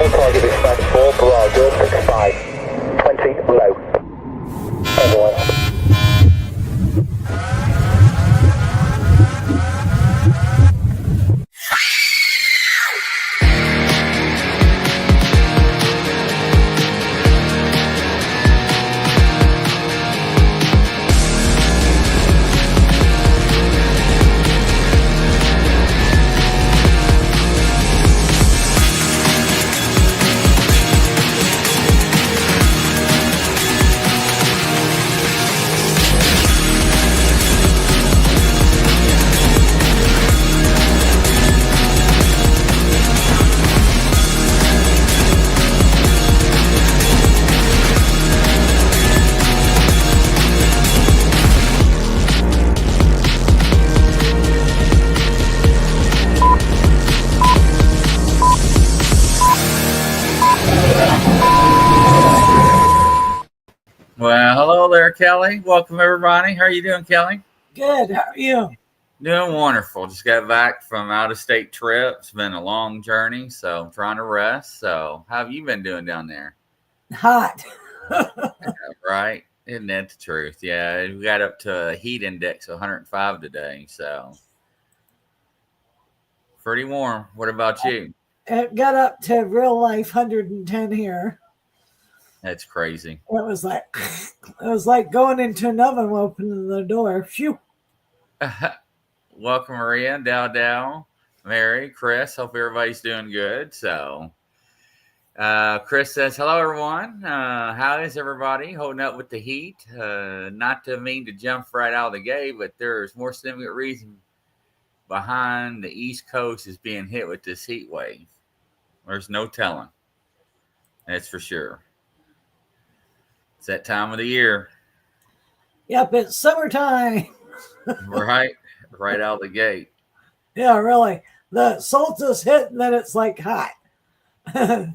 Target expect 4, Bravo, 65, 20, low. Everyone. Well, hello there, Kelly. Welcome, everybody. How are you doing, Kelly? Good. How are you? Doing wonderful. Just got back from out-of-state trip. It's been a long journey, so I'm trying to rest. So how have you been doing down there? Hot. Right? Isn't that the truth? Yeah, we got up to a heat index of 105 today, so pretty warm. What about you? It got up to real life 110 here. That's crazy. It was like going into an oven opening the door. Phew. Welcome, Maria, Dow, Mary, Chris. Hope everybody's doing good. So, Chris says, hello, everyone. How is everybody holding up with the heat? Not to mean to jump right out of the gate, but there's more significant reason behind the East Coast is being hit with this heat wave. There's no telling. That's for sure. It's that time of the year. Yep, it's summertime. Right out of the gate. Yeah, really. The solstice hit and then it's like hot. All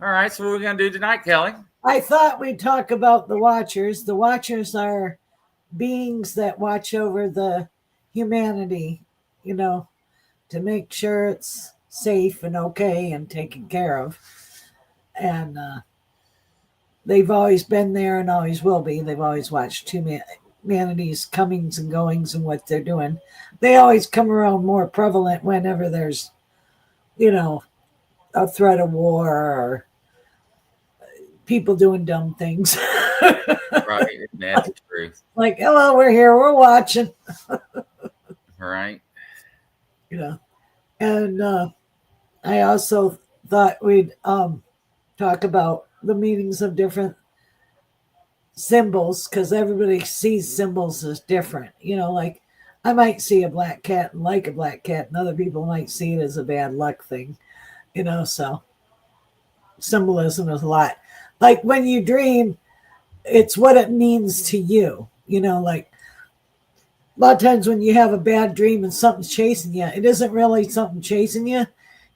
right, so what are we going to do tonight, Kelly? I thought we'd talk about the Watchers. The Watchers are beings that watch over the humanity, to make sure it's safe and okay and taken care of. And they've always been there and always will be. They've always watched humanity's comings and goings and what they're doing. They always come around more prevalent whenever there's, a threat of war or people doing dumb things. Right, that's the truth. Like, hello, we're here, we're watching. Right. And I also thought we'd talk about the meanings of different symbols, because everybody sees symbols as different. Like I might see a black cat and like a black cat, and other people might see it as a bad luck thing. So symbolism is a lot. Like when you dream, it's what it means to you. Like a lot of times when you have a bad dream and something's chasing you, it isn't really something chasing you.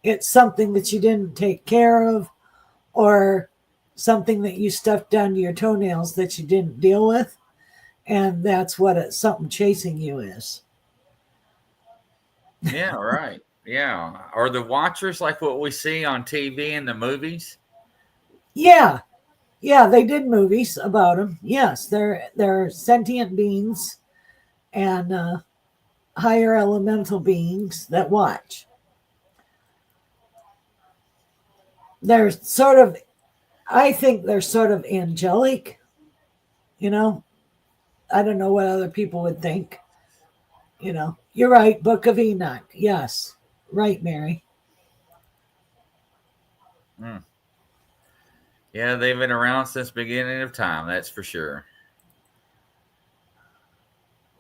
It's something that you didn't take care of, or something that you stuffed down to your toenails that you didn't deal with. And that's what something chasing you is. Yeah, right. Yeah. Are the Watchers like what we see on TV in the movies? Yeah. Yeah, they did movies about them. Yes, they're sentient beings and higher elemental beings that watch. I think they're sort of angelic. I don't know what other people would think. You're right. Book of Enoch. Yes. Right, Mary. Yeah, they've been around since the beginning of time. That's for sure.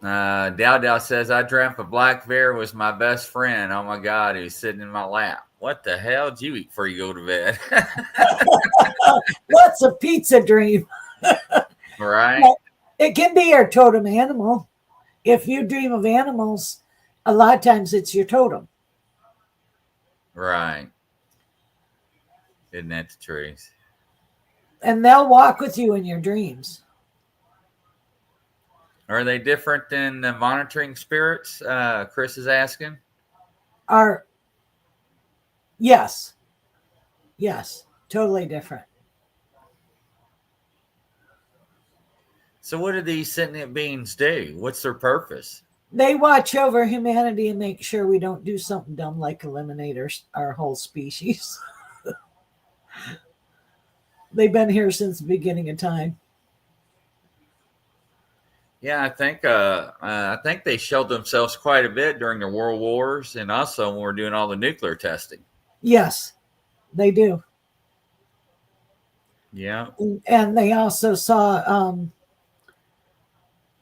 Dow says, I dreamt a black bear was my best friend. Oh my God, he was sitting in my lap. What the hell did you eat before you go to bed? That's a pizza dream. Right. It can be your totem animal. if you dream of animals, a lot of times it's your totem. Right. Isn't that the truth? And they'll walk with you in your dreams. Are they different than the monitoring spirits? Chris is asking. Are yes. Yes. Totally different. So what do these sentient beings do? What's their purpose? They watch over humanity and make sure we don't do something dumb like eliminate our whole species. They've been here since the beginning of time. Yeah, I think they showed themselves quite a bit during the world wars, and also when we're doing all the nuclear testing. Yes, they do. Yeah. And they also saw,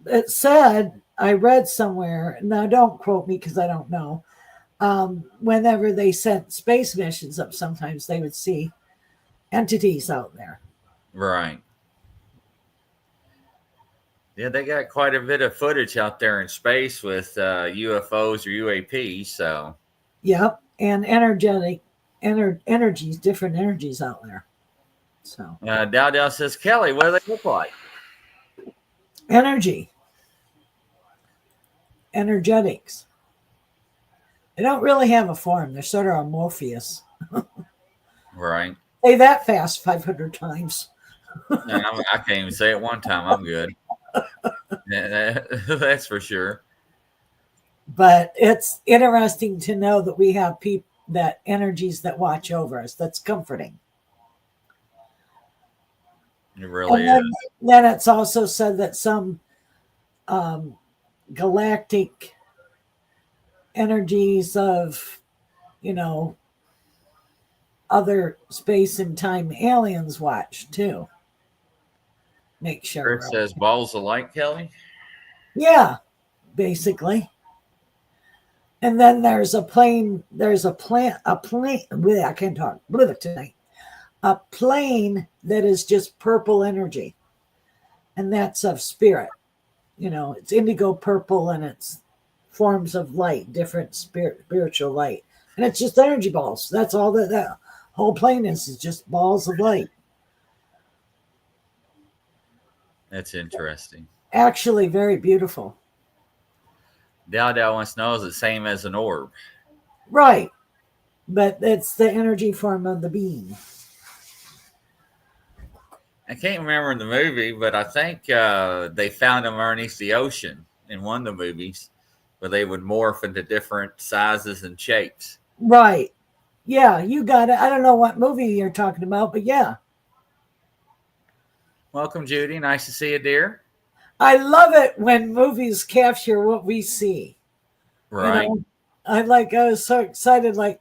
it said, I read somewhere, now don't quote me because I don't know, whenever they sent space missions up, sometimes they would see entities out there. Right. Yeah, they got quite a bit of footage out there in space with UFOs or UAPs. So. Yep, and energies, different energies out there. So. Dow says, Kelly, what do they look like? Energy. Energetics. They don't really have a form. They're sort of amorphous. Right. Say that fast 500 times. I can't even say it one time. I'm good. That's for sure. But it's interesting to know that we have people, that energies that watch over us. That's comforting. It really and is. then it's also said that some galactic energies of, other space and time aliens watch too. Make sure. Chris says balls of light, Kelly. Yeah, basically. And then there's a plane. I can't talk tonight. A plane that is just purple energy, and that's of spirit. It's indigo purple, and it's forms of light, different spiritual light, and it's just energy balls. That's all that whole plane is just balls of light. That's interesting. Actually, very beautiful. Dow wants to know, is the same as an orb? Right. But it's the energy form of the being. I can't remember in the movie, but I think they found them underneath the ocean in one of the movies where they would morph into different sizes and shapes. Right. Yeah, you got it. I don't know what movie you're talking about, but yeah. Welcome, Judy. Nice to see you, dear. I love it when movies capture what we see. Right. I was so excited. Like,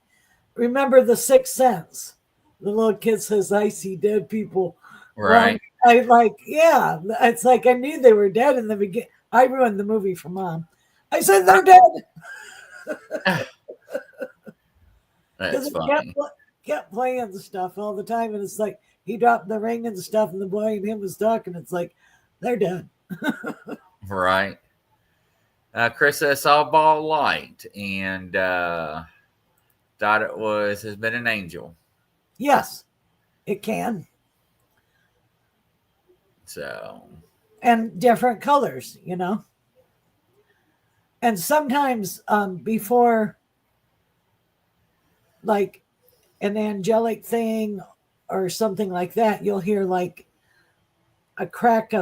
remember The Sixth Sense? The little kid says, "I see dead people." Right. Well, yeah. It's like I knew they were dead in the beginning. I ruined the movie for Mom. I said they're dead. That's funny. Kept playing the stuff all the time, and it's like he dropped the ring and stuff, and the boy and him was talking. It's like they're dead. Right. Chris says saw a ball of light and thought it has been an angel. Yes, it can. So. And different colors, And sometimes before, like an angelic thing or something like that, you'll hear like a crack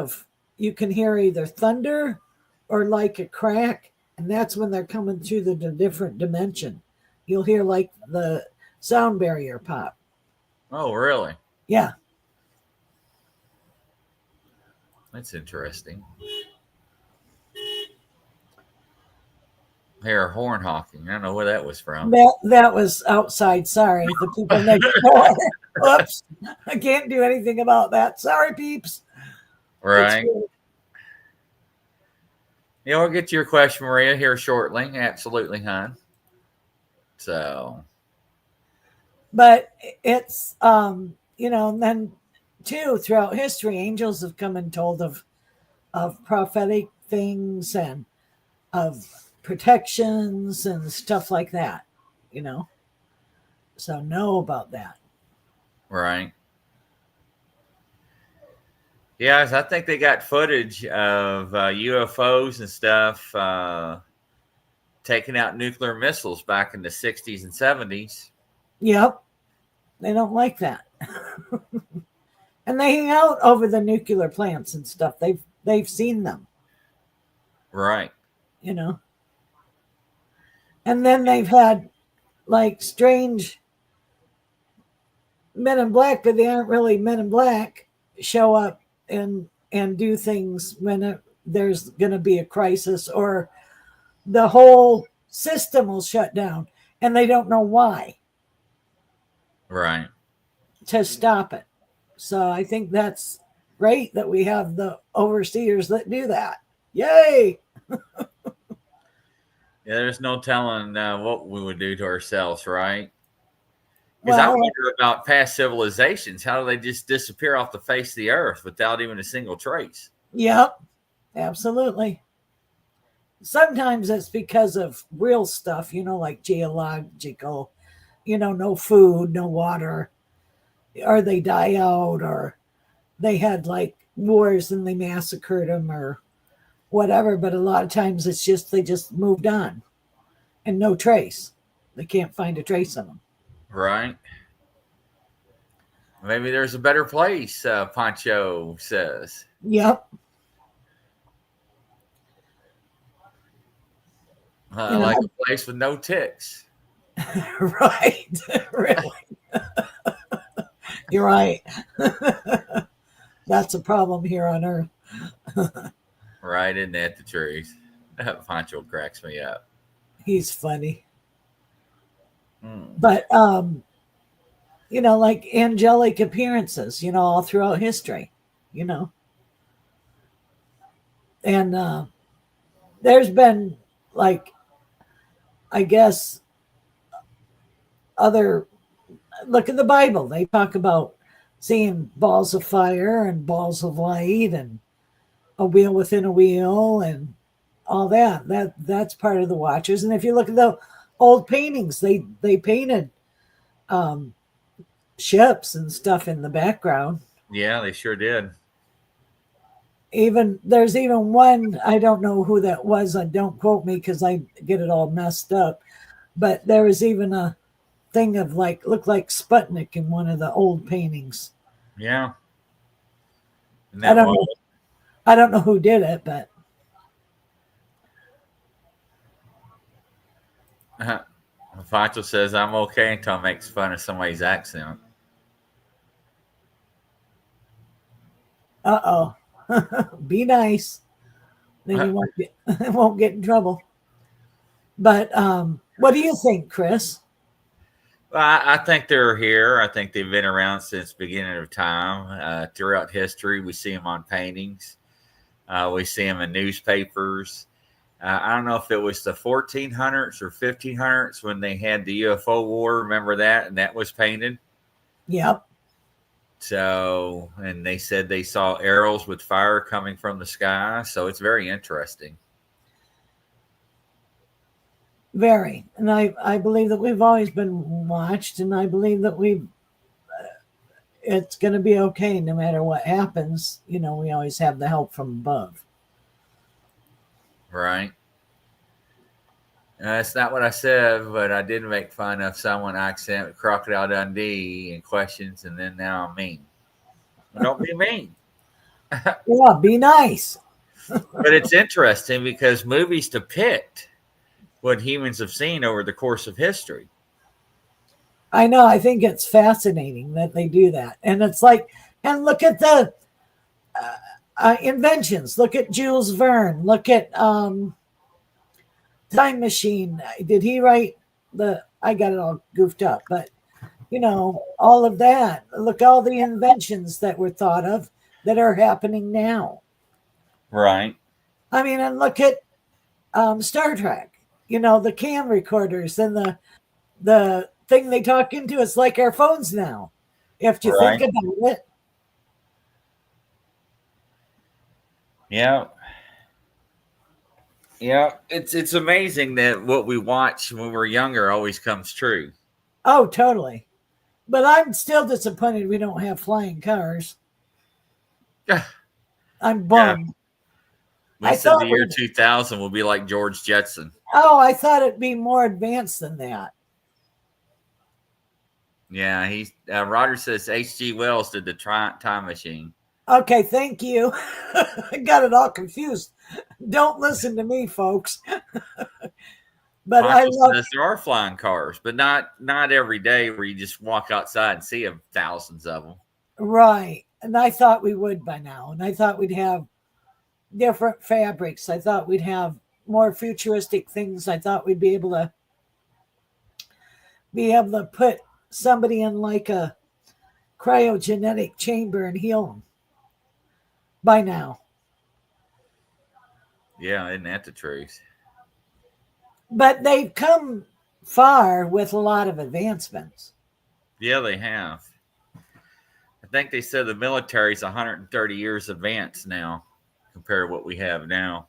you can hear either thunder or like a crack, and that's when they're coming through the different dimension. You'll hear like the sound barrier pop. Oh, really? Yeah. That's interesting. Here, horn honking. I don't know where that was from. That was outside. Sorry. The people next door. Oops. I can't do anything about that. Sorry, peeps. Right. Yeah, we'll get to your question, Maria, here shortly. Absolutely, hon. So. But it's, and then too, throughout history, angels have come and told of prophetic things and of protections and stuff like that, you know. So know about that. Right. Yes, I think they got footage of UFOs and stuff taking out nuclear missiles back in the 60s and 70s. Yep, they don't like that. And they hang out over the nuclear plants and stuff. They've seen them, Right. you know. And then they've had like strange men in black, but they aren't really men in black, show up and do things when there's going to be a crisis, or the whole system will shut down and they don't know why Right. to stop it. So I think that's great that we have the overseers that do that. Yay! Yeah, there's no telling what we would do to ourselves, right? Because I Well, wonder about past civilizations. How do they just disappear off the face of the earth without even a single trace? yep, absolutely. Sometimes it's because of real stuff, like geological, no food, no water, or they die out, or they had like wars and they massacred them or whatever. But a lot of times it's just they just moved on and no trace. They can't find a trace of them. Right. Maybe there's a better place, Pancho says. Yep. You know, Like a place with no ticks. right. Really. You're right. That's a problem here on Earth. Right, isn't that the truth? Pancho cracks me up. He's funny. Hmm. But like angelic appearances, all throughout history, and there's been like, I guess, other, look at the Bible. They talk about seeing balls of fire and balls of light and a wheel within a wheel and all that. That's part of the Watchers. And if you look at the old paintings, they painted ships and stuff in the background. Yeah, they sure did. There's even one, I don't know who that was. Don't quote me because I get it all messed up. But there was even a thing of looked like Sputnik in one of the old paintings. Yeah. I don't know. I don't know who did it, but Pancho says I'm okay until I makes fun of somebody's accent. uh-oh. Be nice. Then you won't get in trouble. But what do you think, Chris? I think they're here. I think they've been around since the beginning of time. Throughout history, we see them on paintings. We see them in newspapers. I don't know if it was the 1400s or 1500s when they had the UFO war. Remember that? And that was painted. Yep. So, and they said they saw arrows with fire coming from the sky. So it's very interesting. Very. And I believe that we've always been watched, and I believe that it's going to be okay no matter what happens. We always have the help from above. Right. That's not what I said, but I did make fun of someone accent with Crocodile Dundee and questions, and then now I'm mean. Well, don't be mean. Yeah, be nice. But it's interesting because movies depict what humans have seen over the course of history. I know. I think it's fascinating that they do that. And it's like, and look at the inventions. Look at Jules Verne. Look at Time Machine. Did he write I got it all goofed up, but all of that. Look, all the inventions that were thought of that are happening now. Right. I mean, and look at Star Trek. The cam recorders and the thing they talk into. It's like our phones now, if you think about it. Yeah. Yeah, it's amazing that what we watch when we're younger always comes true. Oh, totally. But I'm still disappointed we don't have flying cars. Yeah, I'm yeah. bummed. We I said the thought year we 2000 will be like George Jetson. I thought it'd be more advanced than that. Yeah, he's Roger says H.G. Wells did the time machine. Okay, thank you. I got it all confused. Don't listen to me, folks. But I Poncho love says there are flying cars, but not every day where you just walk outside and see them, thousands of them. right. And I thought we would by now. And I thought we'd have different fabrics. I thought we'd have more futuristic things. I thought we'd be able to put somebody in like a cryogenic chamber and heal them by now. Yeah, isn't that the truth? But they've come far with a lot of advancements. Yeah, they have. I think they said the military's 130 years advanced now compared to what we have now.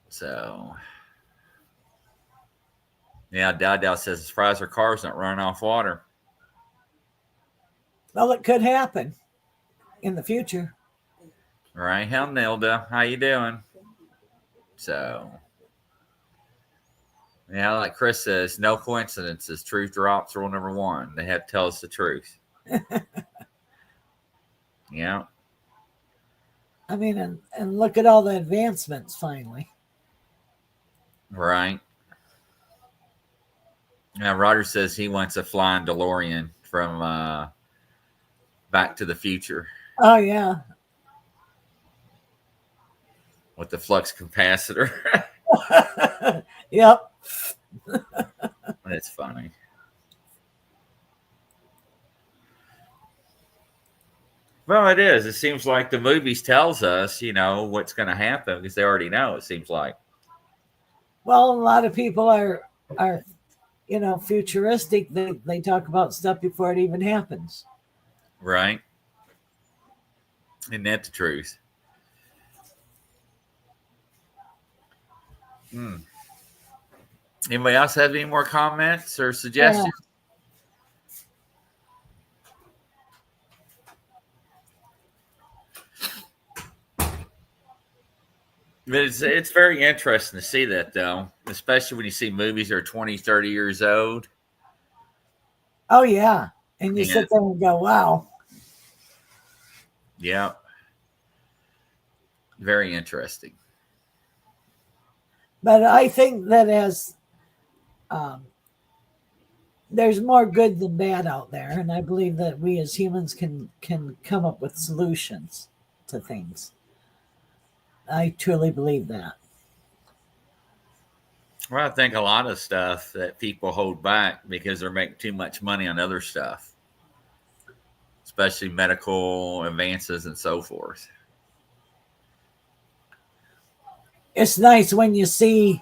So, yeah, Dowd says, as far as our cars not running off water. Well, it could happen in the future. All right, hell, Nilda, how you doing? So, yeah, like Chris says, no coincidences. Truth drops rule number one. They have to tell us the truth. Yeah. I mean, and look at all the advancements finally. Right. Now, Roger says he wants a flying DeLorean from Back to the Future Oh, yeah. with the flux capacitor. Yep. That's funny. Well, it is. It seems like the movies tells us, what's going to happen because they already know. It seems like. Well, a lot of people are futuristic. They talk about stuff before it even happens. Right. Isn't that the truth? Anybody else have any more comments or suggestions? It's very interesting to see that, though, especially when you see movies that are 20, 30 years old. Oh, yeah. And you sit there and go, wow. Yeah. Very interesting. But I think that as there's more good than bad out there, and I believe that we as humans can come up with solutions to things. I truly believe that. Well, I think a lot of stuff that people hold back because they're making too much money on other stuff, especially medical advances and so forth. It's nice when you see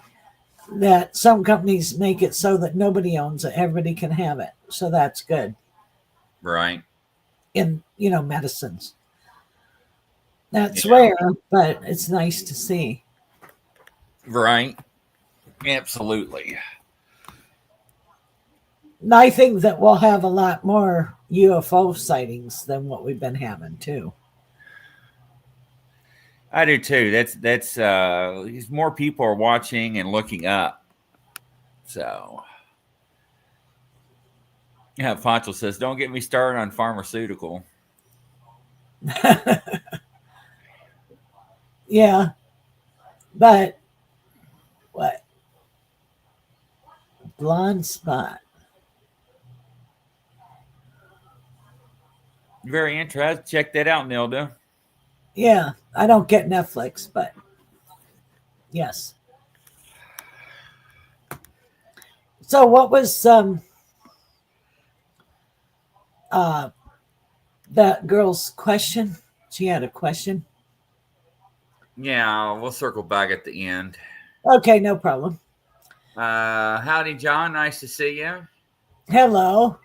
that some companies make it so that nobody owns it, everybody can have it. So that's good. Right. In medicines. That's rare, but it's nice to see. Right. Absolutely. And I think that we'll have a lot more UFO sightings than what we've been having too. I do too. That's more people are watching and looking up. So yeah, Poncho says, don't get me started on pharmaceutical. Yeah. But what? Blonde spot. Very interesting. Check that out, Nilda. Yeah. I don't get Netflix, but yes. So what was that girl's question? She had a question. Yeah, we'll circle back at the end. Okay, no problem. Howdy, John. Nice to see you. Hello.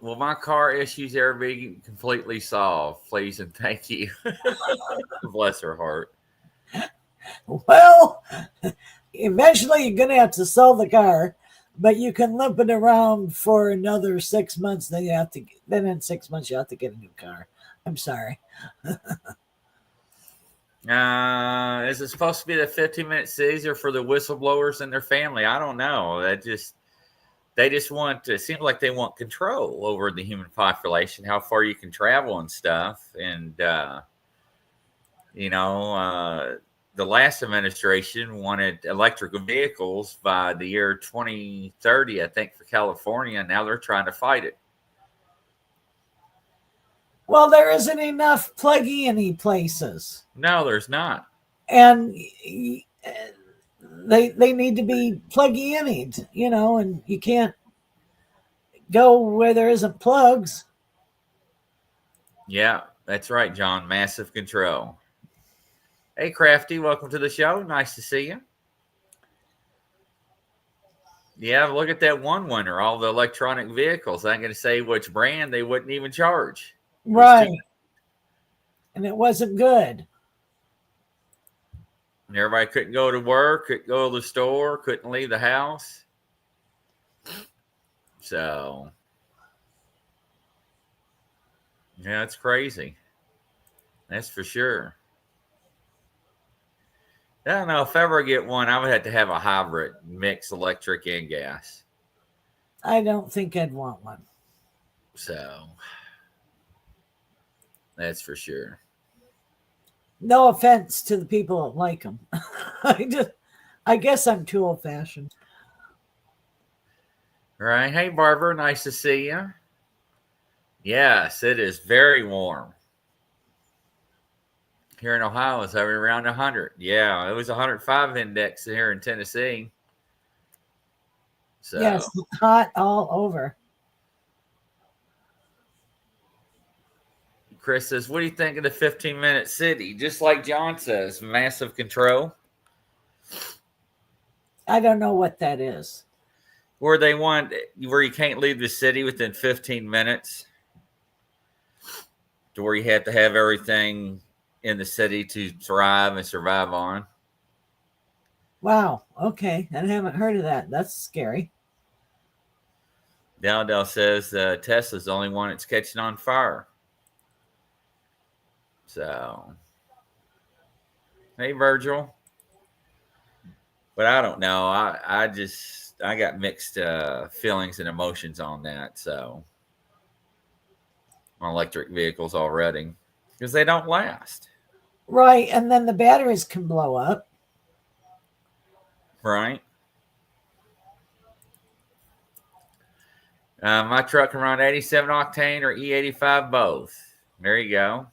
Will my car issues ever be completely solved? Please and thank you. Bless her heart. Well, eventually you're going to have to sell the car, but you can limp it around for another 6 months. Then in 6 months you have to get a new car. I'm sorry. Is it supposed to be the 15-minute Caesar for the whistleblowers and their family? I don't know. They just want. It seems like they want control over the human population, how far you can travel and stuff. And the last administration wanted electric vehicles by the year 2030, I think, for California. And now they're trying to fight it. Well, there isn't enough plug-in places. No, there's not. And they need to be plug-in, and you can't go where there isn't plugs. Yeah, that's right, John. Massive control. Hey, Crafty, welcome to the show. Nice to see you. Yeah, look at that one winner, all the electronic vehicles. I'm going to say which brand they wouldn't even charge. Right. And it wasn't good. And everybody couldn't go to work, couldn't go to the store, couldn't leave the house. So, yeah, it's crazy. That's for sure. I don't know if I ever get one, I would have to have a hybrid, mix electric and gas. I don't think I'd want one. So, that's for sure. No offense to the people that like them. I guess I'm too old fashioned. Right. Hey, Barbara. Nice to see you. Yes, it is very warm. Here in Ohio, it's around 100. Yeah, it was 105 index here in Tennessee. So, yes, hot all over. Chris says, what do you think of the 15-minute city? Just like John says, massive control. I don't know what that is. Where you can't leave the city within 15 minutes. To where you have to have everything in the city to thrive and survive on. Wow. Okay. I haven't heard of that. That's scary. Daldell says Tesla's the only one that's catching on fire. So, hey, Virgil. But I don't know. I got mixed feelings and emotions on that. So, on electric vehicles already, because they don't last. Right. And then the batteries can blow up. Right. My truck can run 87 octane or E85 both. There you go.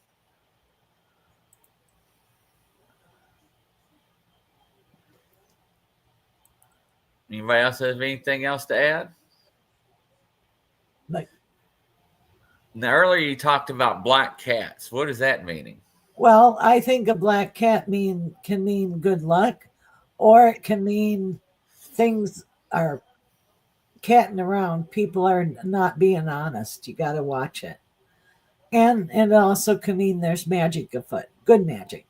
Anybody else have anything else to add? Now, earlier you talked about black cats. What is that meaning? Well, I think a black cat can mean good luck, or it can mean things are catting around. People are not being honest. You got to watch it. And it also can mean there's magic afoot, good magic.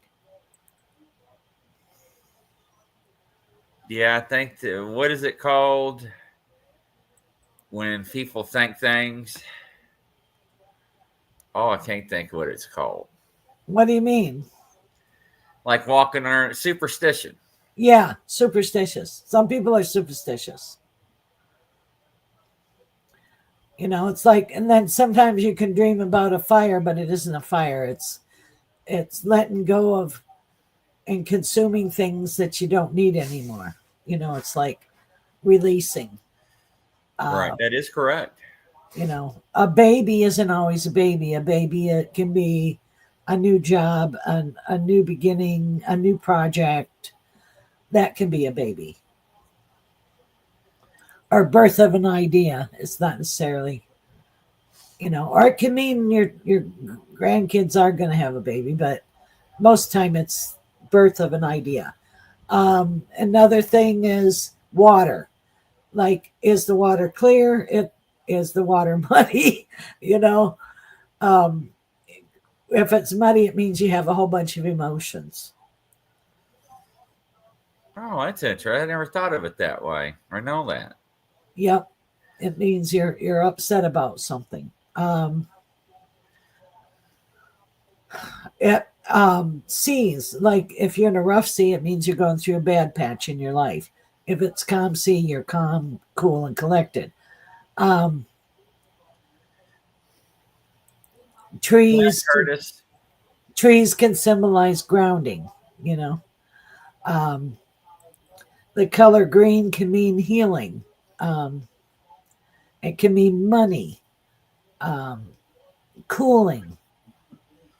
Yeah, I think what is it called when people think things? Oh, I can't think of what it's called. What do you mean? Like walking on superstition. Yeah, superstitious. Some people are superstitious. It's like, and then sometimes you can dream about a fire, but it isn't a fire. It's letting go of and consuming things that you don't need anymore. It's like releasing. Right, that is correct. A baby isn't always a baby. A baby, it can be a new job, a new beginning, a new project. That can be a baby. Or birth of an idea. It's not necessarily, or it can mean your grandkids are going to have a baby, but most time it's birth of an idea. Another thing is water. Like, is the water clear? is the water muddy? You know, um, if it's muddy, it means you have a whole bunch of emotions. Oh, that's interesting. I never thought of it that way. I know that. Yep, it means you're upset about something. It seas, like if you're in a rough sea, it means you're going through a bad patch in your life. If it's calm sea, you're calm, cool, and collected. Um, Well, trees Curtis. trees can symbolize grounding. You know, um, the color green can mean healing. Um, it can mean money, um, cooling.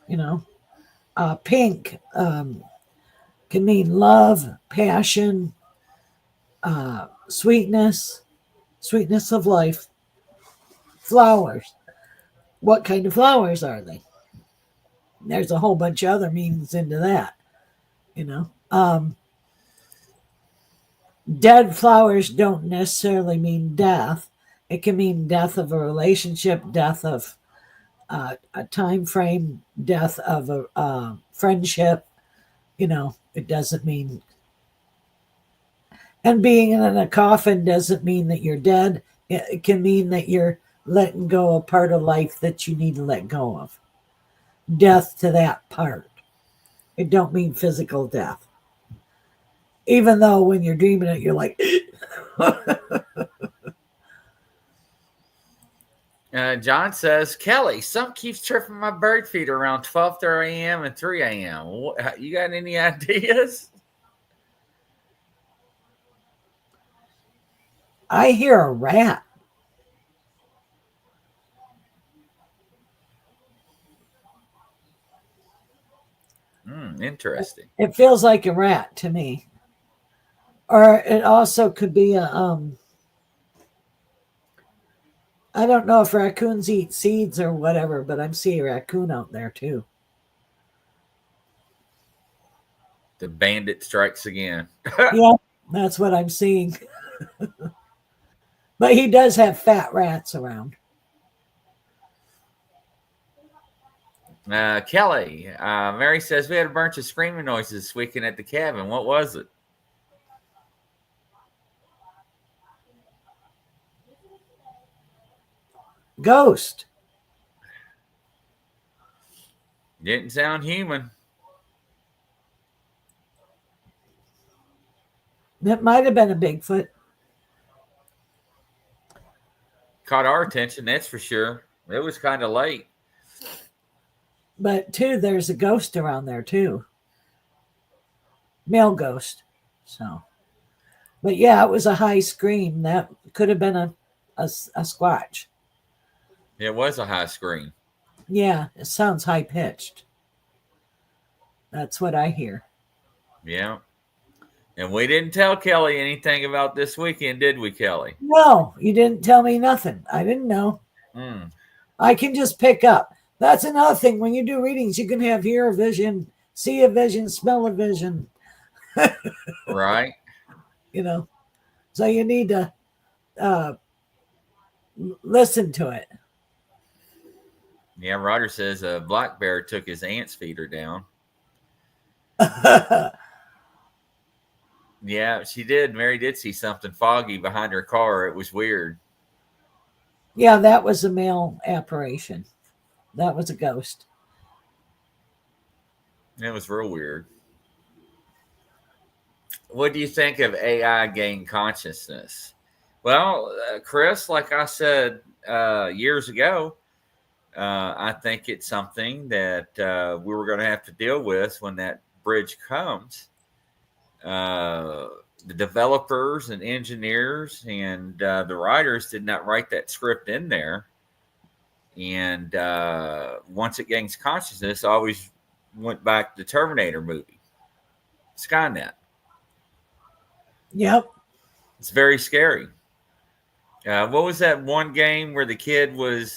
You know, pink can mean love, passion, sweetness, sweetness of life. Flowers. What kind of flowers are they? There's a whole bunch of other meanings into that, you know. Dead flowers don't necessarily mean death. It can mean death of a relationship, death of a time frame, death of a friendship. You know, it doesn't mean. And being in a coffin doesn't mean that you're dead. It can mean that you're letting go of part of life that you need to let go of. Death to that part. It don't mean physical death. Even though when you're dreaming it, you're like, John says, Kelly, some keeps tripping my bird feeder around 12:30 a.m. and 3 a.m. You got any ideas? I hear a rat. Interesting. It feels like a rat to me. Or it also could be a I don't know if raccoons eat seeds or whatever, but I'm seeing a raccoon out there too. The bandit strikes again. Yeah, that's what I'm seeing. But he does have fat rats around. Kelly, Mary says we had a bunch of screaming noises this weekend at the cabin. What was it? Ghost. Didn't sound human. It might have been a Bigfoot. Caught our attention, that's for sure. It was kind of late. But too, there's a ghost around there too. Male ghost. So, but yeah, it was a high scream. That could have been a squatch. It was a high scream. Yeah, it sounds high pitched. That's what I hear. Yeah. And we didn't tell Kelly anything about this weekend, did we, Kelly? No, you didn't tell me nothing. I didn't know. I can just pick up. That's another thing. When you do readings, you can have hear a vision, see a vision, smell a vision. Right. You know, so you need to listen to it. Yeah, Roger says a black bear took his aunt's feeder down. Yeah, she did. Mary did see something foggy behind her car. It was weird. Yeah, that was a male apparition. That was a ghost. It was real weird. What do you think of AI gain consciousness? Well, Chris, like I said years ago, I think it's something that we were going to have to deal with when that bridge comes. The developers and engineers and the writers did not write that script in there. And once it gains consciousness, I always went back to the Terminator movie, Skynet. Yep. It's very scary. What was that one game where the kid was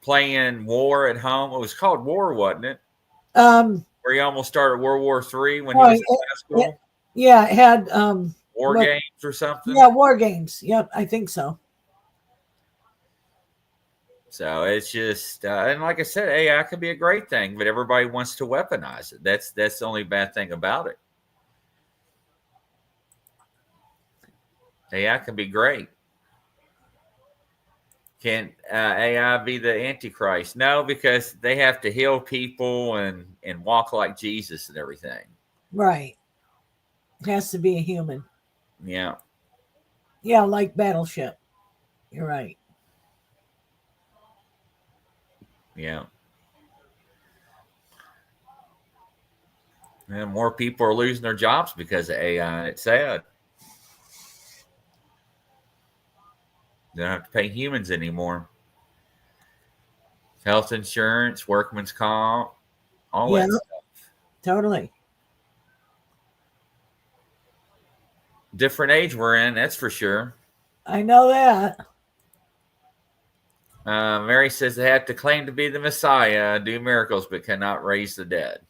playing War at home? It was called War, wasn't it? Where he almost started World War III when he was in high school. Yeah, it had War games or something. Yeah, war games. Yep, I think so. So it's just, and like I said, AI can be a great thing, but everybody wants to weaponize it. That's the only bad thing about it. AI can be great. Can AI be the Antichrist? No, because they have to heal people and walk like Jesus and everything. Right. It has to be a human. Yeah. Yeah, like Battleship. You're right. Yeah. And more people are losing their jobs because of AI. And it's sad. They don't have to pay humans anymore. Health insurance, workman's comp, all Yeah, that stuff. totally. Different age we're in, that's for sure. I know that. Mary says they have to claim to be the Messiah, do miracles, but cannot raise the dead.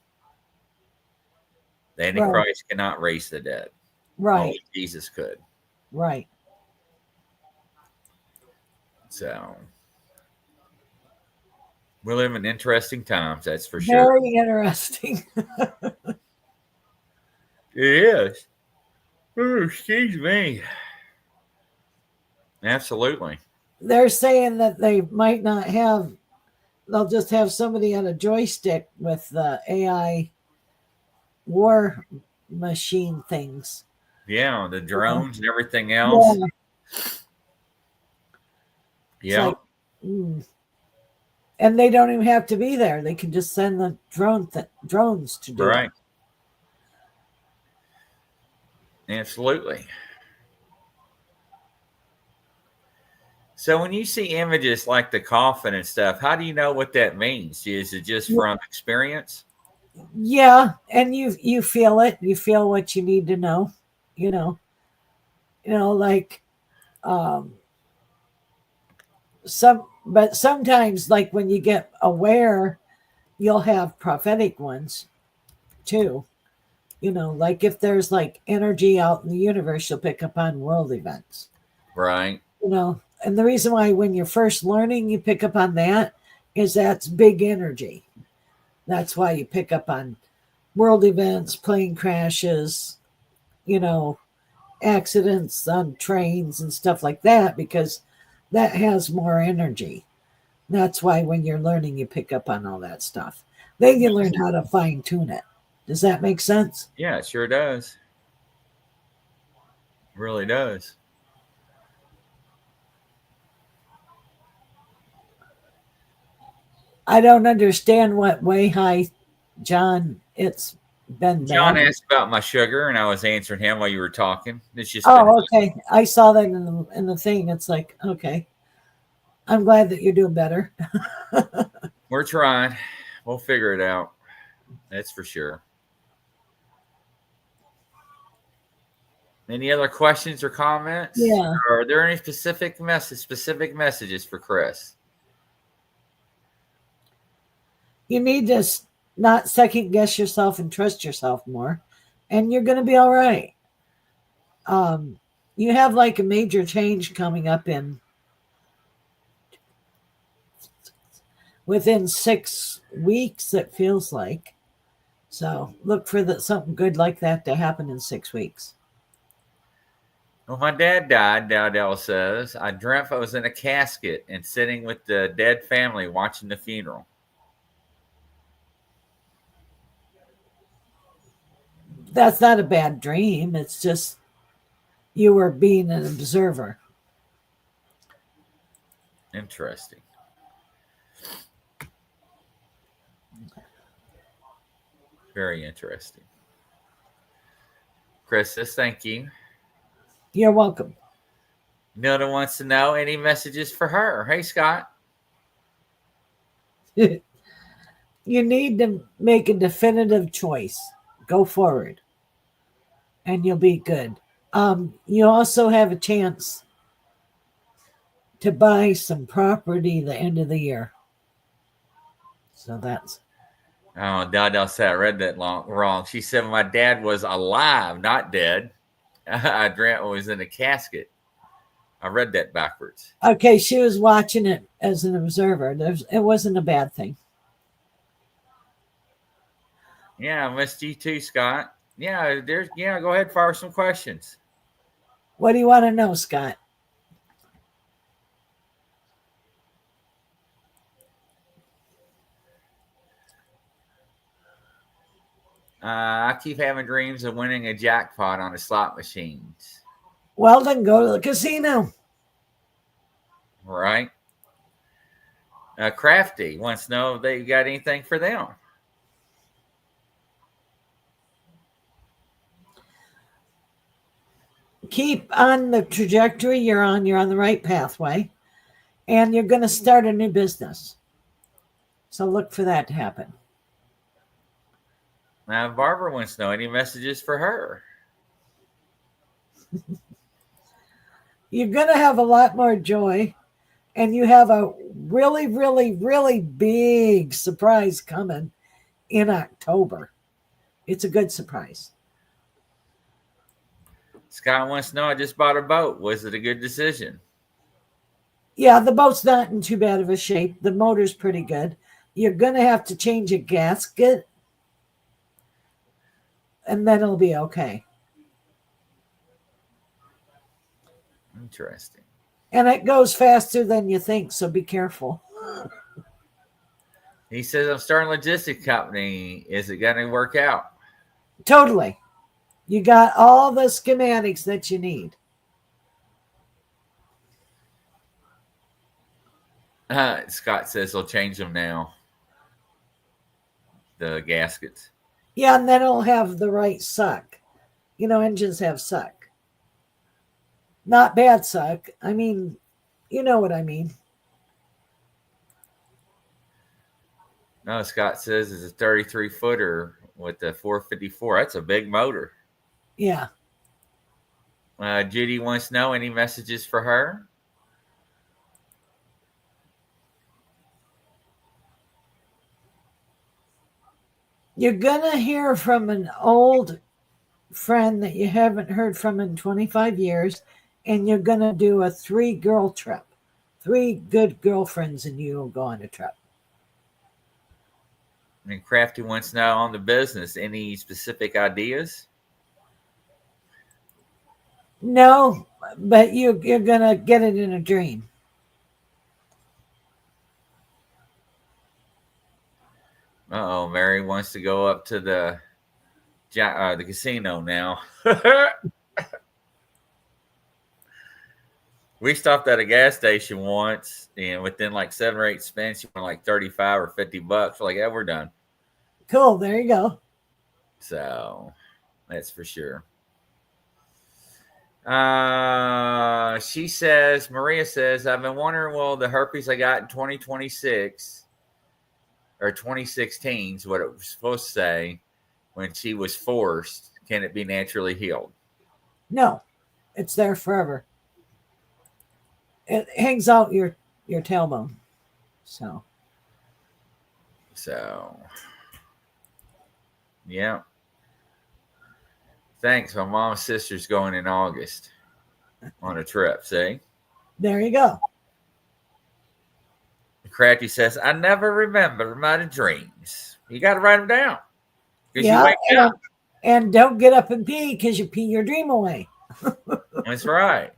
The Right. Antichrist cannot raise the dead. Right. Only Jesus could. Right. So we live in interesting times, that's for sure. Very interesting. It is. Oh, excuse me. Absolutely. They're saying that they might not have, they'll just have somebody on a joystick with the AI war machine things. Yeah, the drones and everything else. Yeah. Like, and they don't even have to be there. They can just send the drones to do Right. it. Absolutely. So when you see images like the coffin and stuff, how do you know what that means? Is it just from experience? Yeah, and you feel it. You feel what you need to know. You know. Like but sometimes, like when you get aware, you'll have prophetic ones too. Like if there's like energy out in the universe, you'll pick up on world events. Right. And the reason why when you're first learning, you pick up on that is that's big energy. That's why you pick up on world events, plane crashes, accidents on trains and stuff like that, because that has more energy. That's why when you're learning, you pick up on all that stuff. Then you learn how to fine tune it. Does that make sense? Yeah, it sure does. It really does. I don't understand what way high, John. It's been John bad. asked about my sugar, and I was answering him while you were talking. It's just Oh, okay. I saw that in the thing. It's like, okay. I'm glad that you're doing better. we're trying. We'll figure it out. That's for sure. Any other questions or comments? Yeah. Or are there any specific messages for Chris? You need to not second guess yourself and trust yourself more, and you're going to be all right. You have like a major change coming up within 6 weeks, it feels like. So look for something good like that to happen in 6 weeks. Well, my dad died, Dowdell says. I dreamt I was in a casket and sitting with the dead family watching the funeral. That's not a bad dream. It's just you were being an observer. Interesting. Very interesting. Chris says, thank you. You're welcome. Nilda wants to know any messages for her. Hey, Scott. You need to make a definitive choice. Go forward, and you'll be good. You also have a chance to buy some property the end of the year. So that's. Oh, Dowdell said I read that wrong. She said my dad was alive, not dead. I dreamt I was in a casket. I read that backwards. Okay, she was watching it as an observer. It wasn't a bad thing. Yeah, I missed you too, Scott. Yeah, go ahead, fire some questions. What do you want to know, Scott? I keep having dreams of winning a jackpot on the slot machines. Well, then go to the casino. Right. Crafty wants to know if they got anything for them. Keep on the trajectory you're on. You're on the right pathway, and you're going to start a new business. So look for that to happen. Now, Barbara wants to know any messages for her. You're going to have a lot more joy, and you have a really, really, really big surprise coming in October. It's a good surprise. Scott wants to know, I just bought a boat. Was it a good decision? Yeah, the boat's not in too bad of a shape. The motor's pretty good. You're going to have to change a gasket, and then it'll be okay. Interesting. And it goes faster than you think, so be careful. He says, I'm starting a logistics company. Is it going to work out? Totally. You got all the schematics that you need. Scott says they'll change them now. The gaskets. Yeah, and then it'll have the right suck. You know, engines have suck. Not bad suck. I mean, you know what I mean. No, Scott says it's a 33 footer with the 454. That's a big motor. Yeah. Judy wants to know any messages for her. You're going to hear from an old friend that you haven't heard from in 25 years, and you're going to do a 3-girl trip. 3 good girlfriends and you will go on a trip. And Crafty wants to know on the business, any specific ideas? No, but you're going to get it in a dream. Uh-oh, Mary wants to go up to the casino now. We stopped at a gas station once, and within like 7 or 8 spins, you went like 35 or $50. We're like, yeah, we're done. Cool, there you go. So that's for sure. Maria says, I've been wondering, will the herpes I got in 2026 or 2016 is what it was supposed to say when she was forced, can it be naturally healed? No, it's there forever. It hangs out your tailbone. So yeah. Thanks. My mom's sister's going in August on a trip. See? There you go. Crafty says, I never remember my dreams. You got to write them down. Yeah, and don't get up and pee because you pee your dream away. That's right.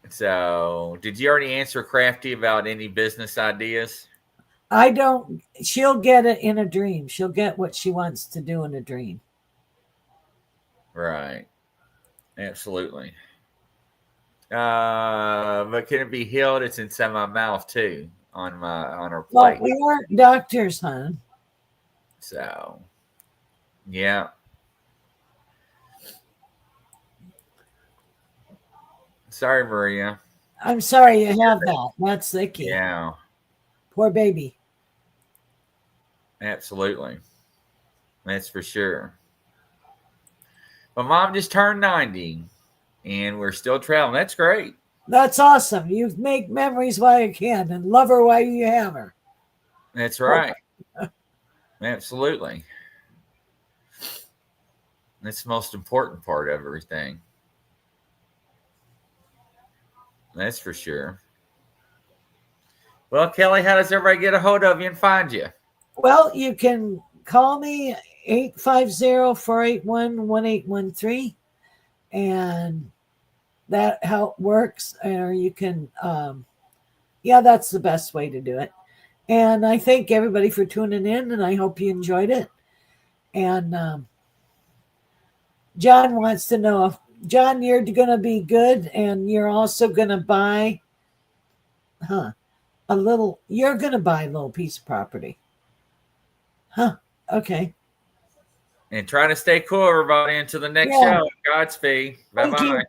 So, did you already answer Crafty about any business ideas? I don't. She'll get it in a dream. She'll get what she wants to do in a dream. Right. Absolutely. But can it be healed? It's inside my mouth too, on her plate. Well, we aren't doctors, hon. So, yeah. Sorry, Maria. I'm sorry you have that. That's the key. Yeah. Poor baby. Absolutely. That's for sure. But Mom just turned 90 and we're still traveling. That's great. That's awesome. You make memories while you can and love her while you have her. That's right. Absolutely. That's the most important part of everything. That's for sure. Well, Kelly, how does everybody get a hold of you and find you? Well, you can call me 850-481-1813, and that how it works. Or you can, yeah, that's the best way to do it. And I thank everybody for tuning in, and I hope you enjoyed it. And John wants to know if, John, you're going to be good, and you're also going to buy, you're going to buy a little piece of property. Okay. And try to stay cool, everybody, until the next show. Godspeed. Bye-bye.